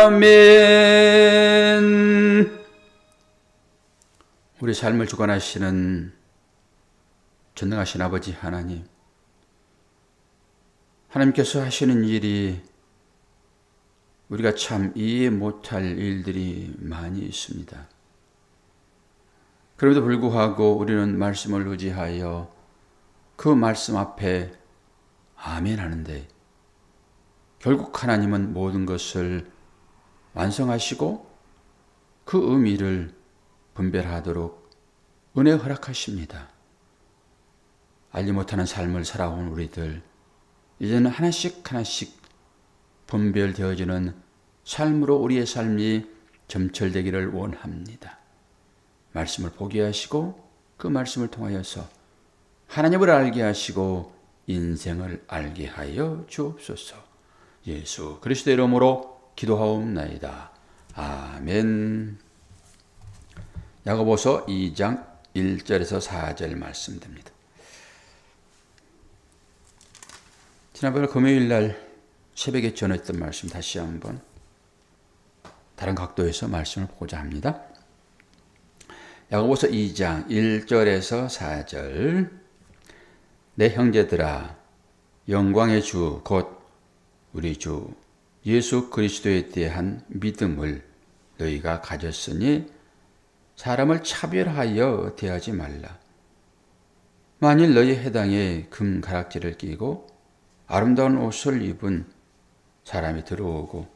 아멘. 우리 삶을 주관하시는 전능하신 아버지 하나님, 하나님께서 하시는 일이 우리가 참 이해 못할 일들이 많이 있습니다. 그럼에도 불구하고 우리는 말씀을 의지하여 그 말씀 앞에 아멘 하는데, 결국 하나님은 모든 것을 완성하시고 그 의미를 분별하도록 은혜 허락하십니다. 알지 못하는 삶을 살아온 우리들, 이제는 하나씩 하나씩 분별되어지는 삶으로 우리의 삶이 점철되기를 원합니다. 말씀을 보게 하시고 그 말씀을 통하여서 하나님을 알게 하시고 인생을 알게 하여 주옵소서. 예수 그리스도의 이름으로 기도하옵나이다. 아멘. 야고보서 2장 1절에서 4절 말씀됩니다. 지난번에 금요일 날 새벽에 전했던 말씀 다시 한번 다른 각도에서 말씀을 보고자 합니다. 야고보서 2장 1절에서 4절. 내 형제들아, 영광의 주 곧 우리 주 예수 그리스도에 대한 믿음을 너희가 가졌으니 사람을 차별하여 대하지 말라. 만일 너희 해당에 금 가락지를 끼고 아름다운 옷을 입은 사람이 들어오고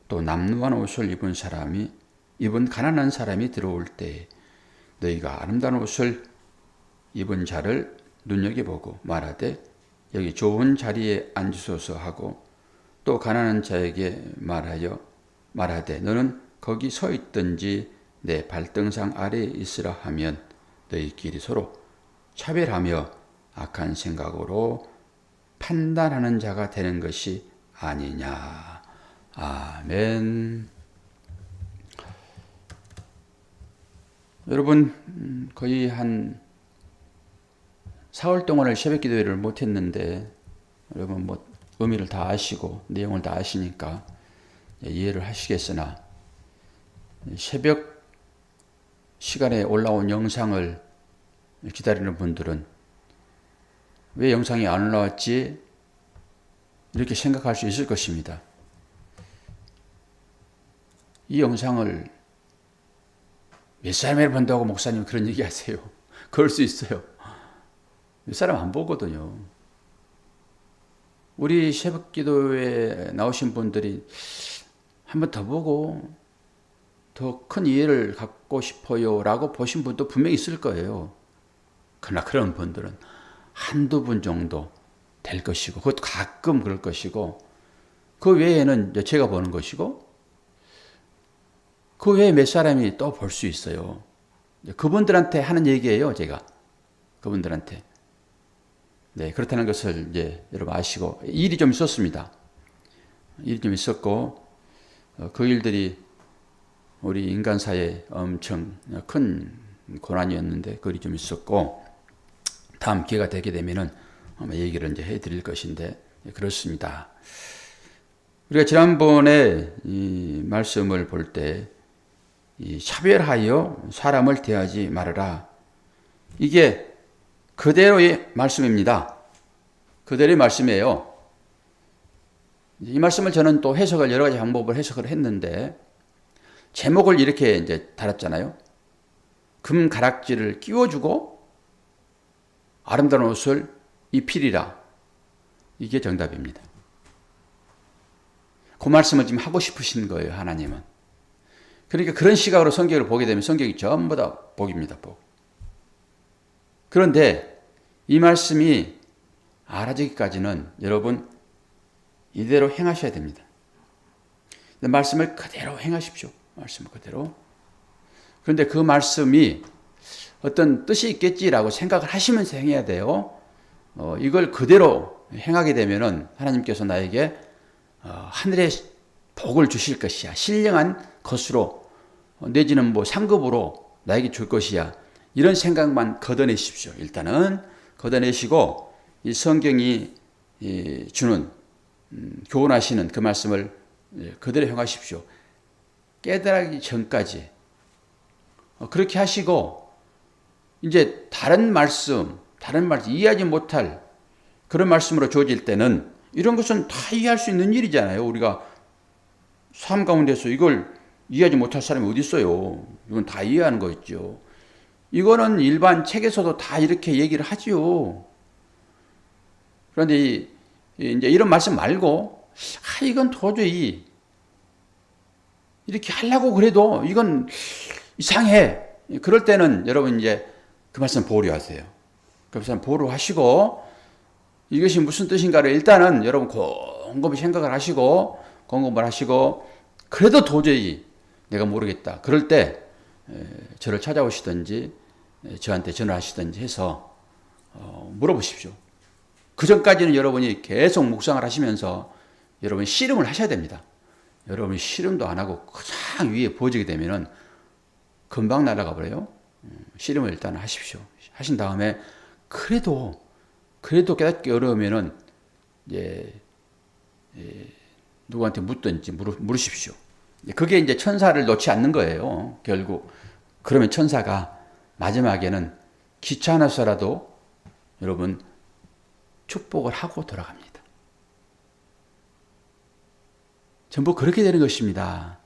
또 남루한 옷을 입은 가난한 사람이 들어올 때 너희가 아름다운 옷을 입은 자를 눈여겨보고 말하되 여기 좋은 자리에 앉으소서 하고 또 가난한 자에게 말하되 너는 거기 서 있든지 내 발등상 아래에 있으라 하면 너희끼리 서로 차별하며 악한 생각으로 판단하는 자가 되는 것이 아니냐. 아멘. 여러분, 거의 한 4월 동안을 새벽 기도회를 못했는데 여러분 의미를 다 아시고 내용을 다 아시니까 이해를 하시겠으나, 새벽 시간에 올라온 영상을 기다리는 분들은 왜 영상이 안 올라왔지? 이렇게 생각할 수 있을 것입니다. 이 영상을 몇 사람이 본다고 목사님 그런 얘기 하세요? 그럴 수 있어요. 몇 사람 안 보거든요. 우리 새벽 기도에 나오신 분들이 한 번 더 보고 더 큰 이해를 갖고 싶어요 라고 보신 분도 분명히 있을 거예요. 그러나 그런 분들은 한두 분 정도 될 것이고, 그것도 가끔 그럴 것이고, 그 외에는 제가 보는 것이고, 그 외에 몇 사람이 또 볼 수 있어요. 그분들한테 하는 얘기예요, 제가. 그분들한테. 네, 그렇다는 것을 이제 여러분 아시고, 일이 좀 있었습니다. 일이 좀 있었고, 그 일들이 우리 인간사에 엄청 큰 고난이었는데, 그 일이 좀 있었고, 다음 기회가 되게 되면은 아마 얘기를 이제 해드릴 것인데, 그렇습니다. 우리가 지난번에 이 말씀을 볼 때, 이 차별하여 사람을 대하지 말아라. 이게 그대로의 말씀입니다. 그대로의 말씀이에요. 이 말씀을 저는 또 해석을 여러 가지 방법을 해석을 했는데, 제목을 이렇게 이제 달았잖아요. 금 가락지를 끼워주고 아름다운 옷을 입히리라. 이게 정답입니다. 그 말씀을 지금 하고 싶으신 거예요, 하나님은. 그러니까 그런 시각으로 성경을 보게 되면 성경이 전부 다 복입니다, 복. 그런데 이 말씀이 알아지기까지는 여러분 이대로 행하셔야 됩니다. 말씀을 그대로 행하십시오. 말씀을 그대로. 그런데 그 말씀이 어떤 뜻이 있겠지라고 생각을 하시면서 행해야 돼요. 이걸 그대로 행하게 되면은 하나님께서 나에게 하늘의 복을 주실 것이야. 신령한 것으로 내지는 상급으로 나에게 줄 것이야. 이런 생각만 걷어내십시오. 일단은 걷어내시고 이 성경이 주는 교훈하시는 그 말씀을 그대로 행하십시오. 깨달기 전까지 그렇게 하시고 이제 다른 말씀 이해하지 못할 그런 말씀으로 주어질 때는 이런 것은 다 이해할 수 있는 일이잖아요. 우리가 삶 가운데서 이걸 이해하지 못할 사람이 어디 있어요. 이건 다 이해하는 거 있죠. 이거는 일반 책에서도 다 이렇게 얘기를 하지요. 그런데 이제 이런 말씀 말고 이건 도저히 이렇게 하려고 그래도 이건 이상해. 그럴 때는 여러분 이제 그 말씀 보류하세요. 그 말씀 보류하시고 이것이 무슨 뜻인가를 일단은 여러분 곰곰이 생각을 하시고 공부를 하시고 그래도 도저히 내가 모르겠다. 그럴 때 저를 찾아오시든지 저한테 전화하시든지 해서 물어보십시오. 그 전까지는 여러분이 계속 묵상을 하시면서 여러분이 씨름을 하셔야 됩니다. 여러분이 씨름도 안 하고 가장 위에 부어지게 되면은 금방 날아가 버려요. 씨름을 일단 하십시오. 하신 다음에 그래도 깨닫기 어려우면은 이제 누구한테 묻든지 물으십시오. 그게 이제 천사를 놓지 않는 거예요. 결국 그러면 천사가 마지막에는 귀찮아서라도 여러분 축복을 하고 돌아갑니다. 전부 그렇게 되는 것입니다.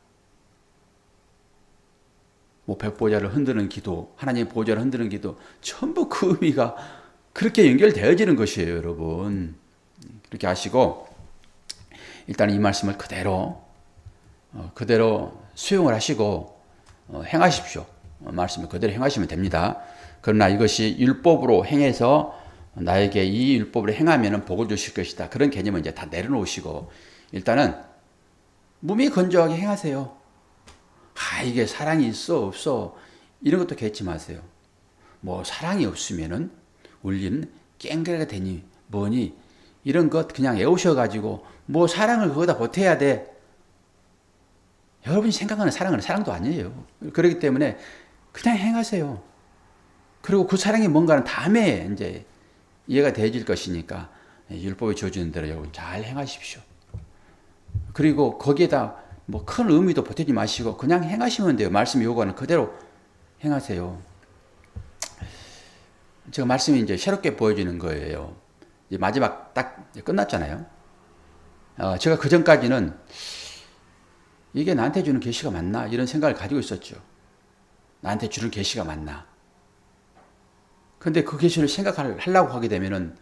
뭐 백보자를 흔드는 기도, 하나님의 보좌를 흔드는 기도, 전부 그 의미가 그렇게 연결되어지는 것이에요, 여러분. 그렇게 아시고 일단 이 말씀을 그대로 수용을 하시고 행하십시오. 말씀을 그대로 행하시면 됩니다. 그러나 이것이 율법으로 행해서 나에게 이 율법을 행하면 복을 주실 것이다. 그런 개념은 이제 다 내려놓으시고 일단은 몸이 건조하게 행하세요. 이게 사랑이 있어 없어 이런 것도 개치 마세요. 뭐 사랑이 없으면은 우리는 깽그레가 되니 뭐니 이런 것 그냥 애우셔가지고 뭐 사랑을 그거다 보태야 돼. 여러분이 생각하는 사랑은 사랑도 아니에요. 그렇기 때문에 그냥 행하세요. 그리고 그 사랑이 뭔가는 다음에 이제 이해가 되어질 것이니까 율법이 주어지는 대로 여러분 잘 행하십시오. 그리고 거기에다 뭐 큰 의미도 보태지 마시고 그냥 행하시면 돼요. 말씀 요구하는 그대로 행하세요. 제가 말씀이 이제 새롭게 보여지는 거예요. 이제 마지막 딱 끝났잖아요. 제가 그 전까지는 이게 나한테 주는 계시가 맞나 이런 생각을 가지고 있었죠. 나한테 주는 계시가 맞나. 근데 그 계시를 생각하려고 하게 되면은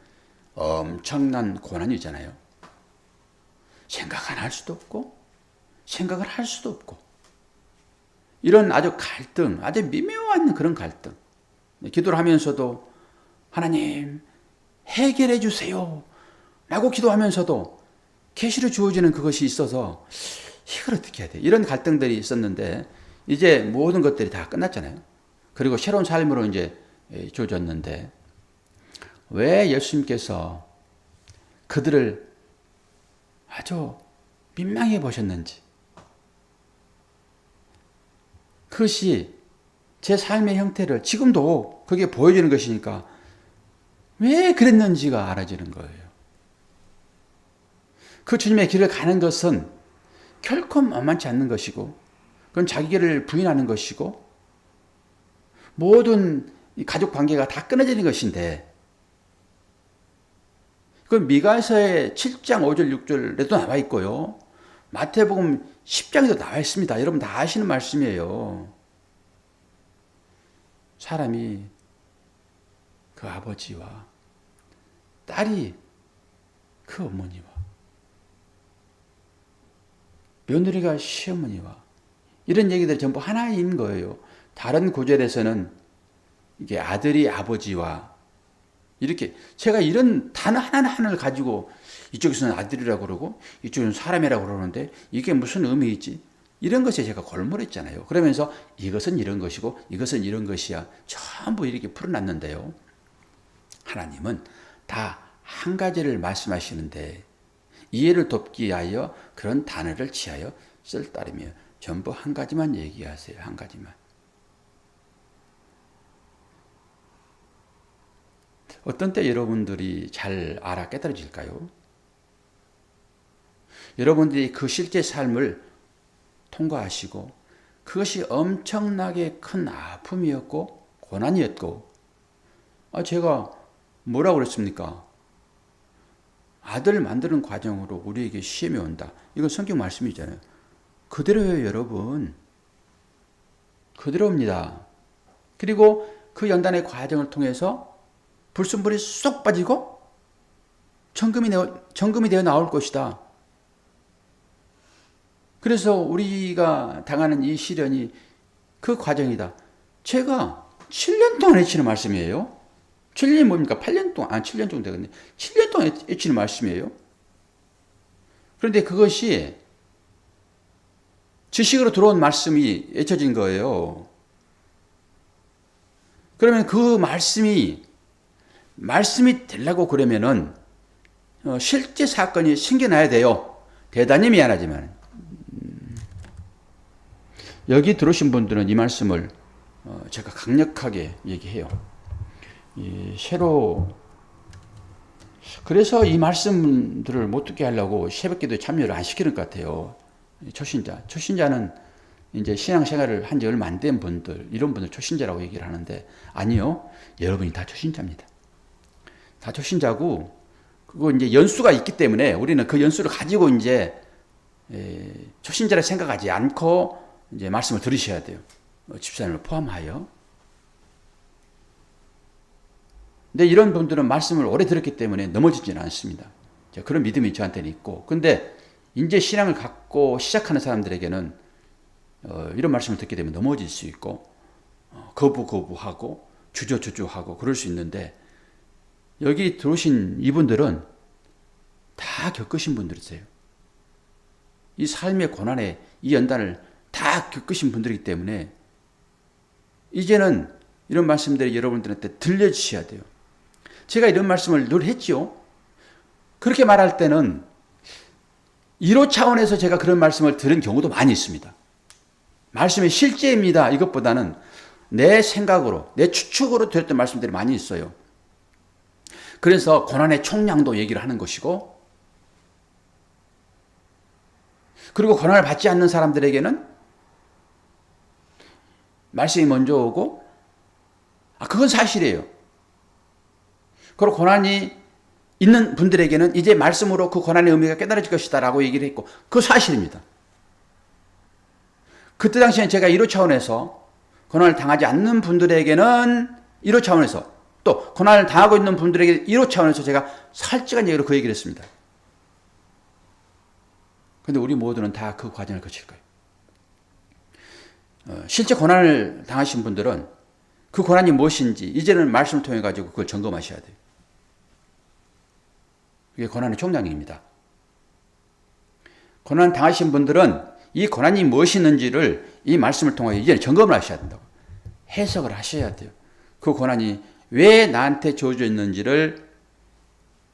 엄청난 고난이잖아요. 생각 안 할 수도 없고 생각을 할 수도 없고 이런 아주 갈등, 아주 미묘한 그런 갈등. 기도를 하면서도 하나님 해결해 주세요 라고 기도하면서도 계시로 주어지는 그것이 있어서 이걸 어떻게 해야 돼? 이런 갈등들이 있었는데 이제 모든 것들이 다 끝났잖아요. 그리고 새로운 삶으로 이제 주어졌는데 왜 예수님께서 그들을 아주 민망해 보셨는지 그것이 제 삶의 형태를 지금도 그게 보여지는 것이니까 왜 그랬는지가 알아지는 거예요. 그 주님의 길을 가는 것은 결코 만만치 않는 것이고 그건 자기 길을 부인하는 것이고 모든 가족 관계가 다 끊어지는 것인데 그 미가서의 7장 5절 6절에도 나와 있고요. 마태복음 10장에도 나와 있습니다. 여러분 다 아시는 말씀이에요. 사람이 그 아버지와 딸이 그 어머니와 며느리가 시어머니와 이런 얘기들이 전부 하나인 거예요. 다른 구절에서는 이게 아들이 아버지와 이렇게 제가 이런 단어 하나하나를 가지고 이쪽에서는 아들이라고 그러고 이쪽에서는 사람이라고 그러는데 이게 무슨 의미이지? 이런 것에 제가 골몰했잖아요. 그러면서 이것은 이런 것이고 이것은 이런 것이야. 전부 이렇게 풀어놨는데요. 하나님은 다 한 가지를 말씀하시는데 이해를 돕기 위하여 그런 단어를 취하여 쓸 따르며 전부 한 가지만 얘기하세요. 한 가지만. 어떤 때 여러분들이 잘 알아 깨달아질까요? 여러분들이 그 실제 삶을 통과하시고 그것이 엄청나게 큰 아픔이었고 고난이었고, 제가 뭐라고 그랬습니까? 아들 만드는 과정으로 우리에게 시험이 온다. 이건 성경 말씀이잖아요. 그대로예요, 여러분. 그대로입니다. 그리고 그 연단의 과정을 통해서 불순물이 쏙 빠지고 정금이 되어 나올 것이다. 그래서 우리가 당하는 이 시련이 그 과정이다. 제가 7년 동안 외치는 말씀이에요. 7년이 뭡니까? 8년 동안, 7년 정도 되겠네. 7년 동안 외치는 말씀이에요. 그런데 그것이 지식으로 들어온 말씀이 외쳐진 거예요. 그러면 그 말씀이 되려고 그러면은 실제 사건이 생겨나야 돼요. 대단히 미안하지만. 여기 들어오신 분들은 이 말씀을 제가 강력하게 얘기해요. 그래서 이 말씀들을 못 듣게 하려고 새벽기도에 참여를 안 시키는 것 같아요. 초신자는 이제 신앙생활을 한 지 얼마 안 된 분들, 이런 분들 초신자라고 얘기를 하는데, 아니요, 여러분이 다 초신자입니다. 다 초신자고, 그거 이제 연수가 있기 때문에 우리는 그 연수를 가지고 이제 초신자를 생각하지 않고 이제 말씀을 들으셔야 돼요. 집사님을 포함하여. 근데 이런 분들은 말씀을 오래 들었기 때문에 넘어지지는 않습니다. 그런 믿음이 저한테는 있고. 근데 이제 신앙을 갖고 시작하는 사람들에게는 이런 말씀을 듣게 되면 넘어질 수 있고, 거부하고, 주저하고 그럴 수 있는데, 여기 들어오신 이분들은 다 겪으신 분들이세요. 이 삶의 고난의 이 연단을 다 겪으신 분들이기 때문에, 이제는 이런 말씀들이 여러분들한테 들려주셔야 돼요. 제가 이런 말씀을 늘 했죠. 그렇게 말할 때는 1호 차원에서 제가 그런 말씀을 들은 경우도 많이 있습니다. 말씀이 실제입니다. 이것보다는 내 생각으로, 내 추측으로 들었던 말씀들이 많이 있어요. 그래서 고난의 총량도 얘기를 하는 것이고, 그리고 고난을 받지 않는 사람들에게는 말씀이 먼저 오고, 그건 사실이에요. 그리고 고난이 있는 분들에게는 이제 말씀으로 그 고난의 의미가 깨달아질 것이다 라고 얘기를 했고, 그거 사실입니다. 그때 당시에 제가 1호 차원에서 고난을 당하지 않는 분들에게는 1호 차원에서, 또 고난을 당하고 있는 분들에게 1호 차원에서 제가 살찌간 얘기로 그 얘기를 했습니다. 근데 우리 모두는 다 그 과정을 거칠 거예요. 실제 고난을 당하신 분들은 그 고난이 무엇인지 이제는 말씀을 통해 가지고 그걸 점검하셔야 돼요. 그게 고난의 총량입니다. 고난 당하신 분들은 이 고난이 무엇이었는지를 이 말씀을 통해 이제 점검을 하셔야 된다고. 해석을 하셔야 돼요. 그 고난이 왜 나한테 주어져 있는지를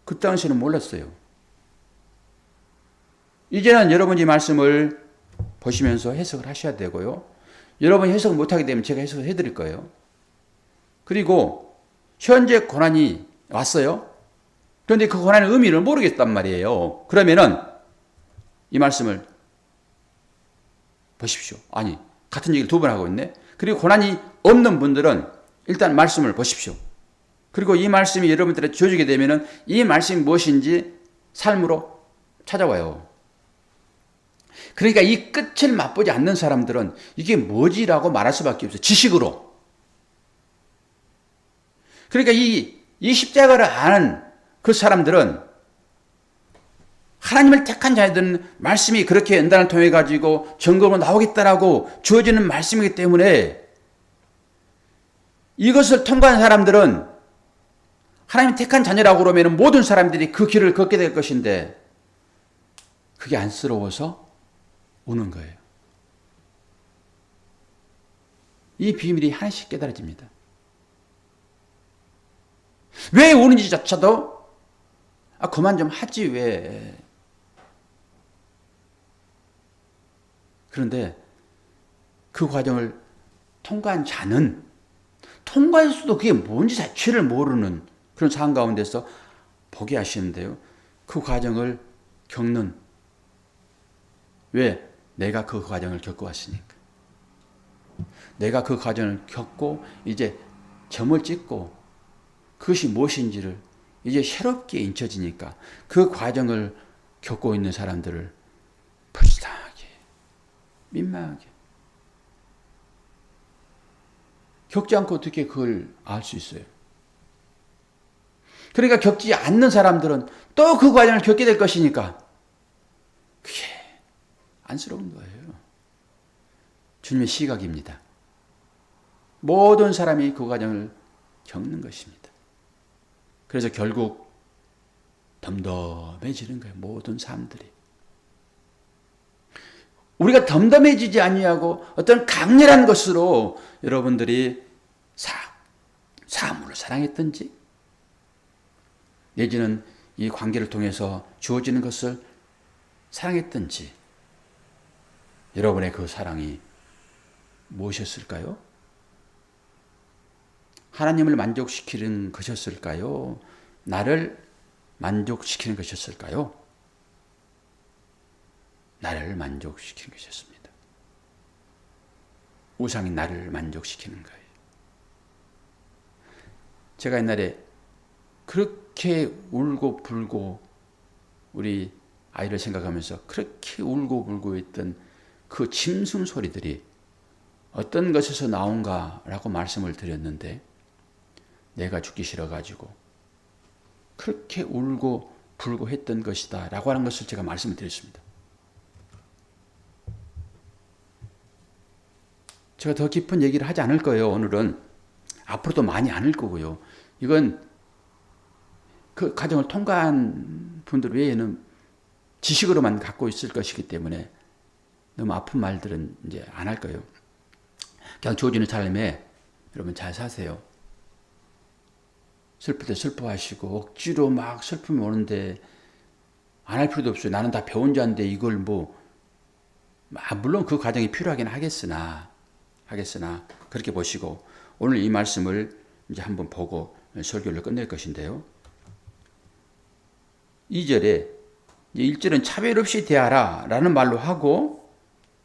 그 당시에는 몰랐어요. 이제는 여러분이 말씀을 보시면서 해석을 하셔야 되고요. 여러분이 해석을 못하게 되면 제가 해석을 해드릴 거예요. 그리고 현재 고난이 왔어요. 그런데 그 고난의 의미를 모르겠단 말이에요. 그러면은 이 말씀을 보십시오. 아니, 같은 얘기를 2번 하고 있네. 그리고 고난이 없는 분들은 일단 말씀을 보십시오. 그리고 이 말씀이 여러분들에게 주어지게 되면은 이 말씀이 무엇인지 삶으로 찾아와요. 그러니까 이 끝을 맛보지 않는 사람들은 이게 뭐지라고 말할 수밖에 없어요. 지식으로. 그러니까 이 십자가를 아는 그 사람들은 하나님을 택한 자들은 말씀이 그렇게 연단을 통해 가지고 점검으로 나오겠다라고 주어지는 말씀이기 때문에 이것을 통과한 사람들은 하나님 택한 자녀라고 그러면 모든 사람들이 그 길을 걷게 될 것인데 그게 안쓰러워서 우는 거예요. 이 비밀이 하나씩 깨달아집니다. 왜 우는지조차도 그만 좀 하지 왜. 그런데 그 과정을 통과한 자는 통과했어도 그게 뭔지 자체를 모르는 그런 상황 가운데서 보게 하시는데요. 그 과정을 겪는, 왜? 내가 그 과정을 겪어왔으니까. 내가 그 과정을 겪고 이제 점을 찍고 그것이 무엇인지를 이제 새롭게 잊혀지니까 그 과정을 겪고 있는 사람들을 불쌍하게, 민망하게. 겪지 않고 어떻게 그걸 알 수 있어요? 그러니까 겪지 않는 사람들은 또 그 과정을 겪게 될 것이니까 그게 안쓰러운 거예요. 주님의 시각입니다. 모든 사람이 그 과정을 겪는 것입니다. 그래서 결국 덤덤해지는 거예요. 모든 사람들이. 우리가 덤덤해지지 아니하고 어떤 강렬한 것으로 여러분들이 사물을 사랑했든지 내지는 이 관계를 통해서 주어지는 것을 사랑했든지 여러분의 그 사랑이 무엇이었을까요? 하나님을 만족시키는 것이었을까요? 나를 만족시키는 것이었을까요? 나를 만족시키는 것이었습니다. 우상이 나를 만족시키는 거예요. 제가 옛날에 그렇게 울고 불고 우리 아이를 생각하면서 그렇게 울고 불고 있던 그 짐승 소리들이 어떤 것에서 나온가라고 말씀을 드렸는데 내가 죽기 싫어가지고 그렇게 울고 불고 했던 것이다 라고 하는 것을 제가 말씀을 드렸습니다. 제가 더 깊은 얘기를 하지 않을 거예요. 오늘은 앞으로도 많이 안 할 거고요. 이건 그 과정을 통과한 분들 외에는 지식으로만 갖고 있을 것이기 때문에 너무 아픈 말들은 이제 안 할 거예요. 그냥 주어지는 삶에 여러분 잘 사세요. 슬플 때 슬퍼하시고 억지로 막 슬픔이 오는데 안 할 필요도 없어요. 나는 다 배운 자인데 이걸 물론 그 과정이 필요하긴 하겠으나 그렇게 보시고 오늘 이 말씀을 이제 한번 보고 설교를 끝낼 것인데요. 2절에 1절은 차별 없이 대하라 라는 말로 하고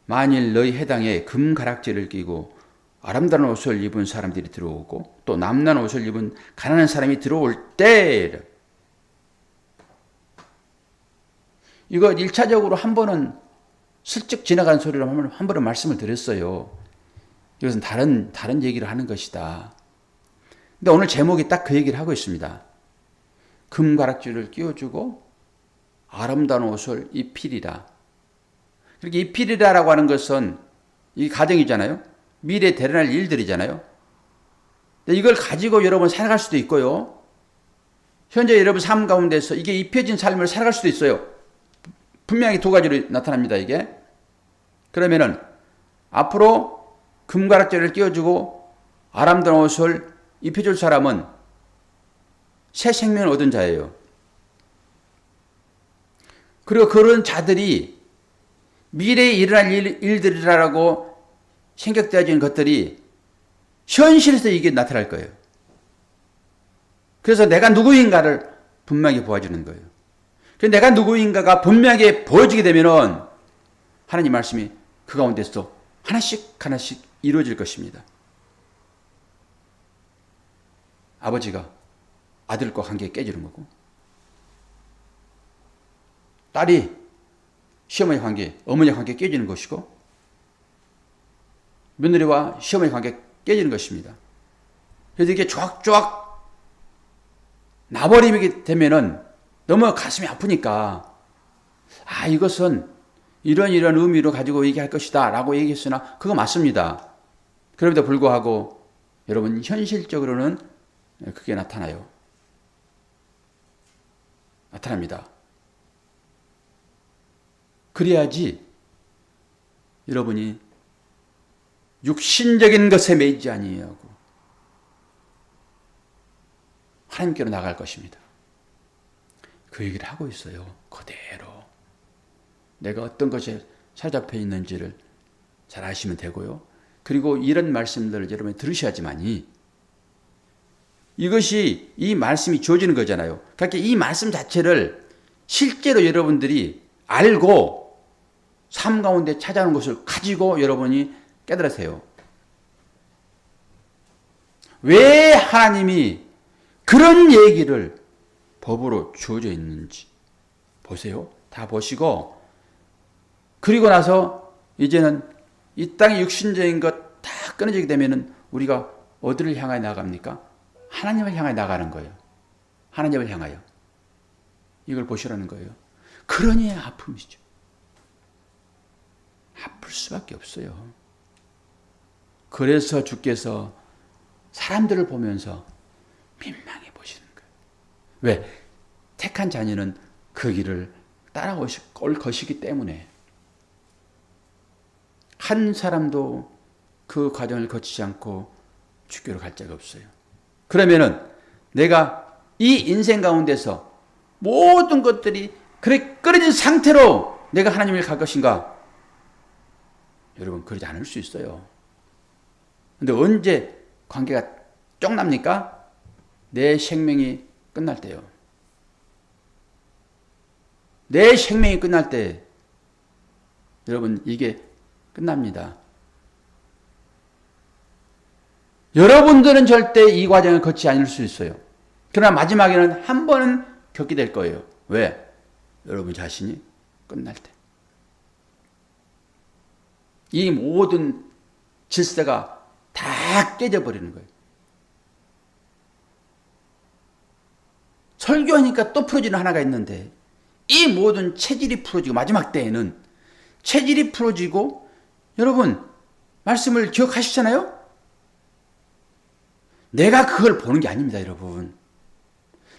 만일 너희 해당에 금가락지를 끼고 아름다운 옷을 입은 사람들이 들어오고 또 남난 옷을 입은 가난한 사람이 들어올 때 이거 1차적으로 한 번은 슬쩍 지나간 소리로 한 번은 말씀을 드렸어요. 이것은 다른 얘기를 하는 것이다. 근데 오늘 제목이 딱 그 얘기를 하고 있습니다. 금가락지를 끼워주고 아름다운 옷을 입히리라. 그렇게 입히리라라고 하는 것은 이 가정이잖아요. 미래에 드러날 일들이잖아요. 이걸 가지고 여러분 살아갈 수도 있고요. 현재 여러분 삶 가운데서 이게 입혀진 삶을 살아갈 수도 있어요. 분명히 두 가지로 나타납니다. 이게. 그러면은 앞으로 금가락지를 끼워주고 아름다운 옷을 입혀줄 사람은 새 생명을 얻은 자예요. 그리고 그런 자들이 미래에 일어날 일들이라고 생각되어지는 것들이 현실에서 이게 나타날 거예요. 그래서 내가 누구인가를 분명하게 보여주는 거예요. 그래서 내가 누구인가가 분명하게 보여지게 되면은 하나님 말씀이 그 가운데서 하나씩 이루어질 것입니다. 아버지가 아들과 관계 깨지는 거고 딸이 시어머니 관계, 어머니 관계 깨지는 것이고 며느리와 시어머니 관계 깨지는 것입니다. 그래서 이게 쫙쫙 나버리게 되면은 너무 가슴이 아프니까 이것은 이런 의미로 가지고 얘기할 것이다 라고 얘기했으나 그거 맞습니다. 그럼에도 불구하고 여러분 현실적으로는 그게 나타납니다. 그래야지 여러분이 육신적인 것에 매이지 아니하고 하나님께로 나갈 것입니다. 그 얘기를 하고 있어요. 그대로. 내가 어떤 것에 사로잡혀 있는지를 잘 아시면 되고요. 그리고 이런 말씀들을 여러분이 들으셔야지만이 이것이 이 말씀이 주어지는 거잖아요. 그러니까 이 말씀 자체를 실제로 여러분들이 알고 삶 가운데 찾아오는 것을 가지고 여러분이 깨달으세요. 왜 하나님이 그런 얘기를 법으로 주어져 있는지 보세요. 다 보시고, 그리고 나서 이제는 이 땅의 육신적인 것 다 끊어지게 되면은 우리가 어디를 향하여 나갑니까? 하나님을 향하여 나가는 거예요. 하나님을 향하여. 이걸 보시라는 거예요. 그러니 아픔이죠. 아플 수밖에 없어요. 그래서 주께서 사람들을 보면서 민망해 보시는 거예요. 왜? 택한 자녀는 그 길을 올 것이기 때문에. 한 사람도 그 과정을 거치지 않고 주께로 갈 자가 없어요. 그러면은 내가 이 인생 가운데서 모든 것들이 그렇게 끊어진 상태로 내가 하나님을 갈 것인가? 여러분, 그러지 않을 수 있어요. 근데 언제 관계가 쫑납니까? 내 생명이 끝날 때요. 내 생명이 끝날 때, 여러분, 이게 끝납니다. 여러분들은 절대 이 과정을 거치지 않을 수 있어요. 그러나 마지막에는 한 번은 겪게 될 거예요. 왜? 여러분 자신이 끝날 때. 이 모든 질서가 다 깨져버리는 거예요. 설교하니까 또 풀어지는 하나가 있는데, 이 모든 체질이 풀어지고 마지막 때에는 체질이 풀어지고, 여러분 말씀을 기억하시잖아요? 내가 그걸 보는 게 아닙니다, 여러분.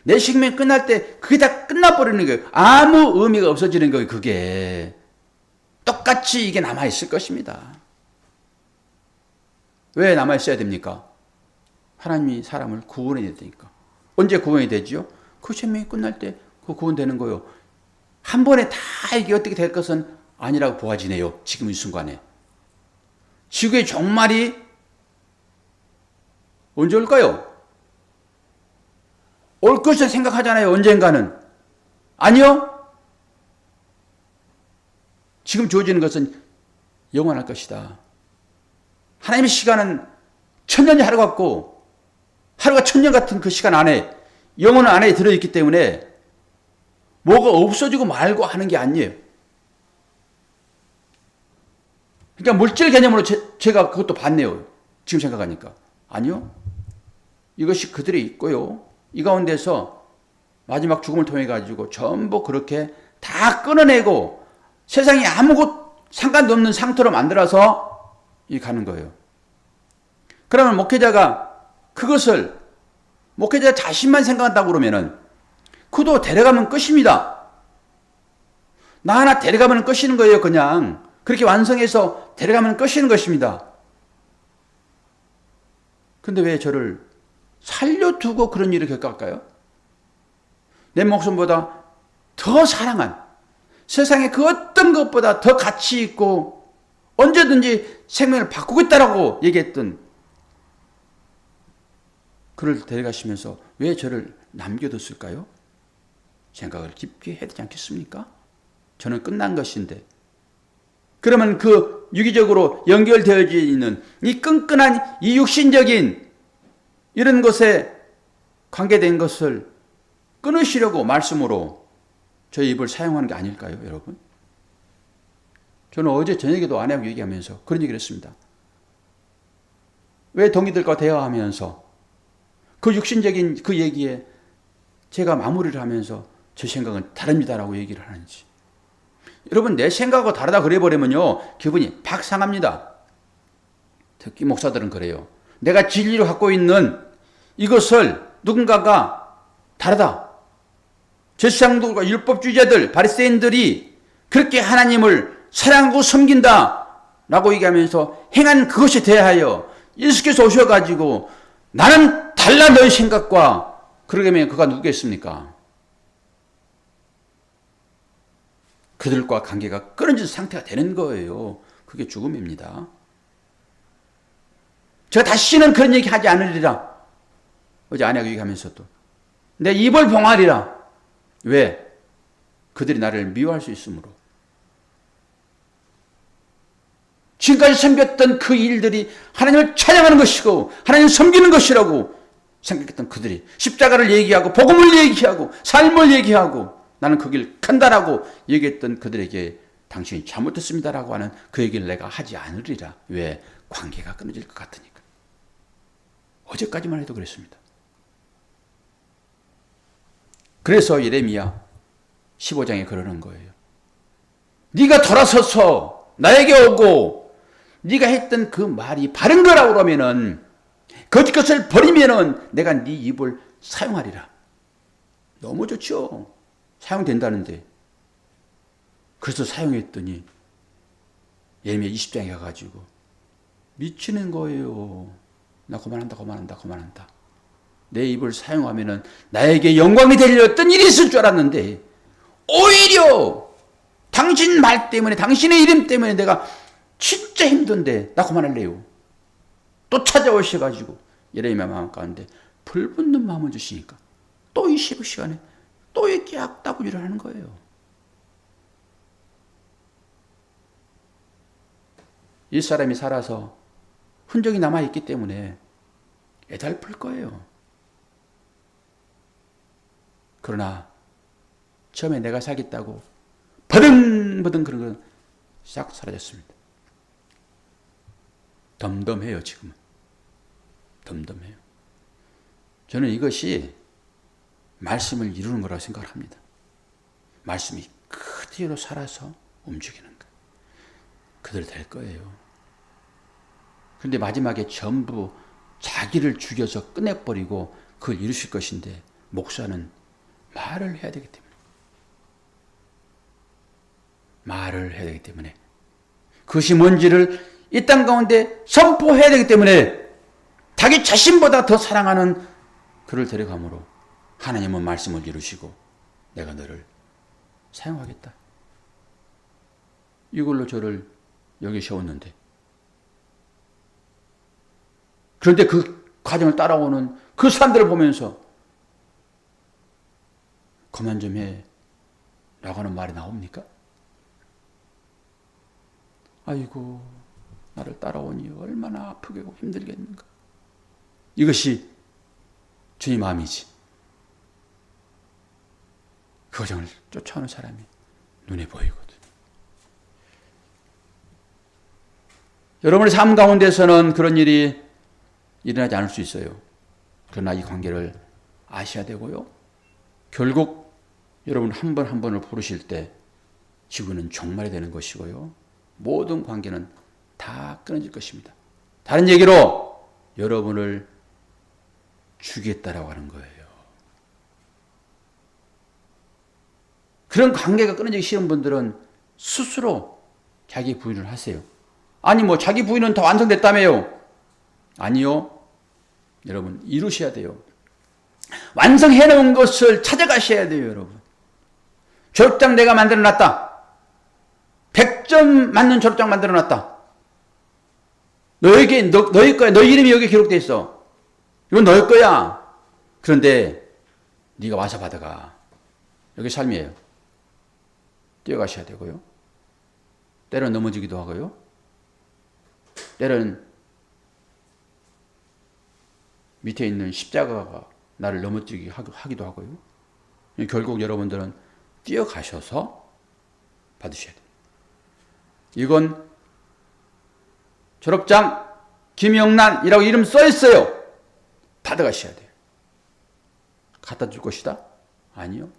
내 생명이 끝날 때 그게 다 끝나버리는 거예요. 아무 의미가 없어지는 거예요, 그게. 똑같이 이게 남아있을 것입니다. 왜 남아있어야 됩니까? 하나님이 사람을 구원해야 되니까. 언제 구원이 되지요? 그 생명이 끝날 때 그 구원되는 거예요. 한 번에 다 이게 어떻게 될 것은 아니라고 보아지네요, 지금 이 순간에. 지구의 종말이 언제 올까요? 올 것을 생각하잖아요, 언젠가는. 아니요. 지금 주어지는 것은 영원할 것이다. 하나님의 시간은 천년이 하루 같고, 하루가 천년 같은 그 시간 안에, 영혼은 안에 들어있기 때문에 뭐가 없어지고 말고 하는 게 아니에요. 그러니까 물질 개념으로 제가 그것도 봤네요, 지금 생각하니까. 아니요. 이것이 그들이 있고요. 이 가운데서 마지막 죽음을 통해 가지고 전부 그렇게 다 끊어내고 세상에 아무것도 상관도 없는 상태로 만들어서 이 가는 거예요. 그러면 목회자가 그것을 목회자 자신만 생각한다고 그러면은 그도 데려가면 끝입니다. 나 하나 데려가면 끝이는 거예요, 그냥. 그렇게 완성해서 데려가면 끝이는 것입니다. 근데 왜 저를 살려두고 그런 일을 겪을까요? 내 목숨보다 더 사랑한, 세상에 그 어떤 것보다 더 가치 있고 언제든지 생명을 바꾸겠다라고 얘기했던 그를 데려가시면서 왜 저를 남겨뒀을까요? 생각을 깊게 해야 되지 않겠습니까? 저는 끝난 것인데. 그러면 그 유기적으로 연결되어 있는 이 끈끈한 이 육신적인 이런 것에 관계된 것을 끊으시려고 말씀으로 저희 입을 사용하는 게 아닐까요, 여러분? 저는 어제 저녁에도 아내하고 얘기하면서 그런 얘기를 했습니다. 왜 동기들과 대화하면서 그 육신적인 그 얘기에 제가 마무리를 하면서 제 생각은 다릅니다라고 얘기를 하는지. 여러분, 내 생각하고 다르다 그래버리면요, 기분이 팍 상합니다. 특히 목사들은 그래요. 내가 진리로 갖고 있는 이것을 누군가가 다르다. 제사장들과 율법주의자들, 바리새인들이 그렇게 하나님을 사랑하고 섬긴다 라고 얘기하면서 행한 그것에 대하여 예수께서 오셔가지고 나는 달라 너의 생각과, 그러게 하면 그가 누구겠습니까? 그들과 관계가 끊어진 상태가 되는 거예요. 그게 죽음입니다. 제가 다시는 그런 얘기 하지 않으리라. 어제 아내가 얘기하면서도 내 입을 봉하리라. 왜? 그들이 나를 미워할 수 있으므로. 지금까지 섬겼던 그 일들이 하나님을 찬양하는 것이고 하나님을 섬기는 것이라고 생각했던 그들이 십자가를 얘기하고 복음을 얘기하고 삶을 얘기하고 나는 그 길 간다라고 얘기했던 그들에게 당신이 잘못했습니다라고 하는 그 얘기를 내가 하지 않으리라. 왜? 관계가 끊어질 것 같으니까. 어제까지만 해도 그랬습니다. 그래서 예레미야 15장에 그러는 거예요. 네가 돌아서서 나에게 오고 네가 했던 그 말이 바른 거라고 그러면은 거짓 것을 버리면은 내가 네 입을 사용하리라. 너무 좋죠. 사용된다는데. 그래서 사용했더니 예레미야 20장에 가가지고 미치는 거예요. 나 그만한다. 내 입을 사용하면은 나에게 영광이 되려 어떤 일이 있을 줄 알았는데 오히려 당신 말 때문에 당신의 이름 때문에 내가 진짜 힘든데 나 그만할래요. 또 찾아오셔가지고 예레미야 마음 가운데 불붙는 마음을 주시니까 또 이 시간에 또 이렇게 악다구리를 하는 거예요. 이 사람이 살아서 흔적이 남아있기 때문에 애달플 거예요. 그러나 처음에 내가 살겠다고 버등버등 그런 건 싹 사라졌습니다. 덤덤해요. 지금은 덤덤해요. 저는 이것이 말씀을 이루는 거라고 생각을 합니다. 말씀이 그대로 살아서 움직이는 거. 그대로 될 거예요. 그런데 마지막에 전부 자기를 죽여서 끝내버리고 그걸 이루실 것인데 목사는 말을 해야 되기 때문에 그것이 뭔지를 이 땅 가운데 선포해야 되기 때문에 자기 자신보다 더 사랑하는 그를 데려가므로 하나님은 말씀을 이루시고 내가 너를 사용하겠다. 이걸로 저를 여기 세웠는데 그런데 그 과정을 따라오는 그 사람들을 보면서 그만 좀 해 라고 하는 말이 나옵니까? 아이고 나를 따라오니 얼마나 아프고 힘들겠는가. 이것이 주님 마음이지. 그 과정을 쫓아오는 사람이 눈에 보이거든. 여러분의 삶 가운데서는 그런 일이 일어나지 않을 수 있어요. 그러나 이 관계를 아셔야 되고요. 결국 여러분 한 번 한 번을 부르실 때 지구는 종말이 되는 것이고요. 모든 관계는 다 끊어질 것입니다. 다른 얘기로 여러분을 죽이겠다라고 하는 거예요. 그런 관계가 끊어지기 싫은 분들은 스스로 자기 부인을 하세요. 아니 뭐 자기 부인은 다 완성됐다며요. 아니요. 여러분 이루셔야 돼요. 완성해놓은 것을 찾아가셔야 돼요. 여러분. 졸업장 내가 만들어놨다. 100점 맞는 졸업장 만들어놨다. 너에게 너희 거야. 너 이름이 여기 기록돼 있어. 이건 너희 거야. 그런데 네가 와서 받아가. 여기 삶이에요. 뛰어가셔야 되고요. 때로는 넘어지기도 하고요. 때로는 밑에 있는 십자가가 나를 넘어지게 하기도 하고요. 결국 여러분들은 뛰어가셔서 받으셔야 돼요. 이건 졸업장 김영란이라고 이름 써 있어요. 받아가셔야 돼요. 갖다 줄 것이다? 아니요.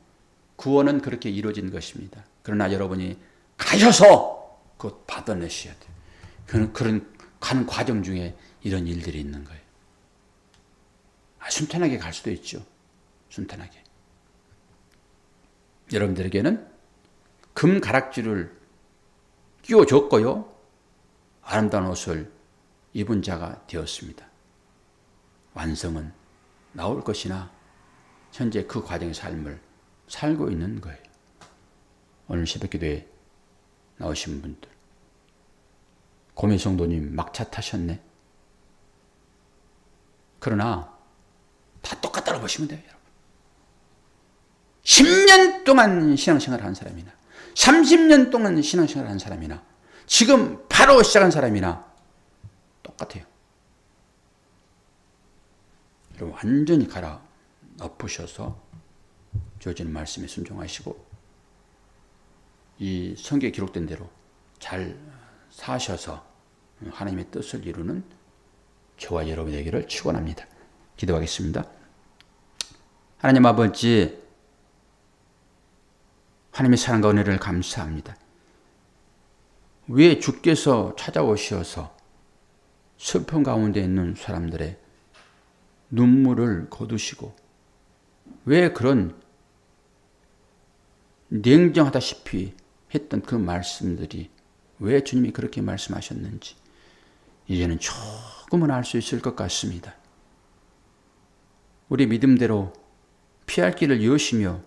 구원은 그렇게 이루어진 것입니다. 그러나 여러분이 가셔서 그것 받아내셔야 돼요. 그런 가는 과정 중에 이런 일들이 있는 거예요. 순탄하게 갈 수도 있죠. 순탄하게. 여러분들에게는 금 가락지를 끼워줬고요. 아름다운 옷을 입은 자가 되었습니다. 완성은 나올 것이나 현재 그 과정의 삶을 살고 있는 거예요. 오늘 새벽기도에 나오신 분들, 고민 성도님 막차 타셨네. 그러나 다 똑같다고 보시면 돼요. 여러분. 10년 동안 신앙생활을 한 사람이나 30년 동안 신앙생활을 한 사람이나 지금 바로 시작한 사람이나 똑같아요. 완전히 갈아 엎으셔서 주어지는 말씀에 순종하시고 이 성경에 기록된 대로 잘 사셔서 하나님의 뜻을 이루는 저와 여러분 되기를 축원합니다. 기도하겠습니다. 하나님 아버지, 하나님의 사랑과 은혜를 감사합니다. 왜 주께서 찾아오셔서 슬픔 가운데 있는 사람들의 눈물을 거두시고 왜 그런 냉정하다시피 했던 그 말씀들이 왜 주님이 그렇게 말씀하셨는지 이제는 조금은 알 수 있을 것 같습니다. 우리 믿음대로 피할 길을 여시며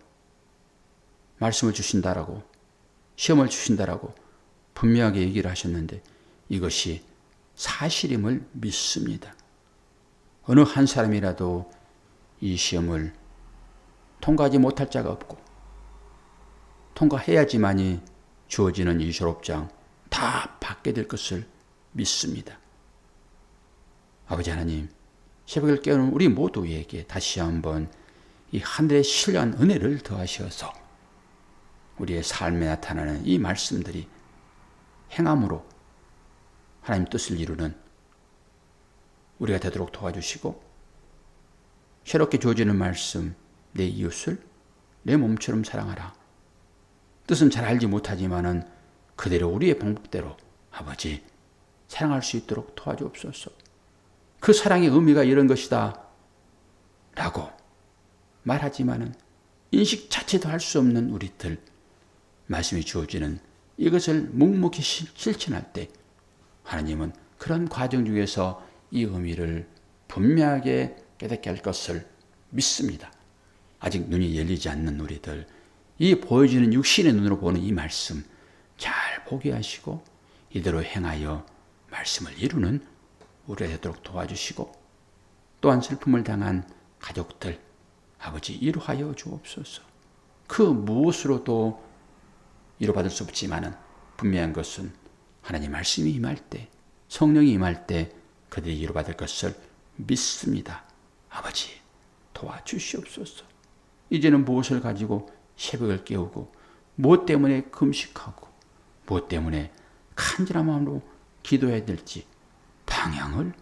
말씀을 주신다라고 시험을 주신다라고 분명하게 얘기를 하셨는데 이것이 사실임을 믿습니다. 어느 한 사람이라도 이 시험을 통과하지 못할 자가 없고 통과해야지만이 주어지는 이 졸업장 다 받게 될 것을 믿습니다. 아버지 하나님, 새벽을 깨우는 우리 모두에게 다시 한번 이 하늘의 신령한 은혜를 더하셔서 우리의 삶에 나타나는 이 말씀들이 행함으로 하나님 뜻을 이루는 우리가 되도록 도와주시고 새롭게 주어지는 말씀, 내 이웃을 내 몸처럼 사랑하라. 뜻은 잘 알지 못하지만은 그대로 우리의 방법대로 아버지 사랑할 수 있도록 도와주옵소서. 그 사랑의 의미가 이런 것이다 라고 말하지만은 인식 자체도 할 수 없는 우리들 말씀이 주어지는 이것을 묵묵히 실천할 때 하나님은 그런 과정 중에서 이 의미를 분명하게 깨닫게 할 것을 믿습니다. 아직 눈이 열리지 않는 우리들 이 보여지는 육신의 눈으로 보는 이 말씀 잘 보게 하시고 이대로 행하여 말씀을 이루는 우리가 되도록 도와주시고 또한 슬픔을 당한 가족들 아버지 위로하여 주옵소서. 그 무엇으로도 위로받을 수 없지만은 분명한 것은 하나님 말씀이 임할 때 성령이 임할 때 그들이 위로받을 것을 믿습니다. 아버지 도와주시옵소서. 이제는 무엇을 가지고 새벽을 깨우고 무엇 때문에 금식하고 무엇 때문에 간절한 마음으로 기도해야 될지 방향을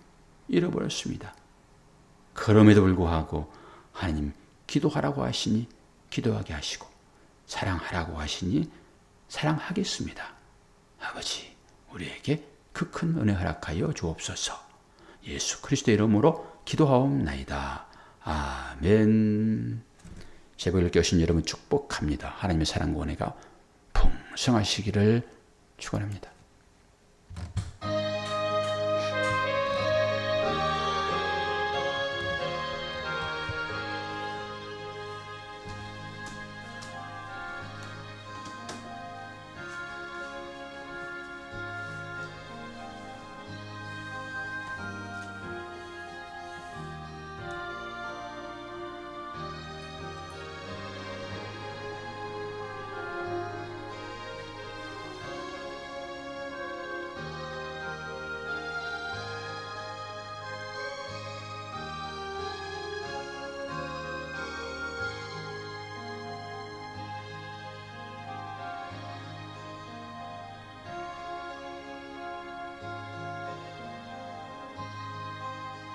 잃어버렸습니다. 그럼에도 불구하고 하나님 기도하라고 하시니 기도하게 하시고 사랑하라고 하시니 사랑하겠습니다. 아버지 우리에게 그 큰 은혜 허락하여 주옵소서. 예수 그리스도의 이름으로 기도하옵나이다. 아멘. 새벽을 깨우신 여러분 축복합니다. 하나님의 사랑과 은혜가 풍성하시기를 축원합니다.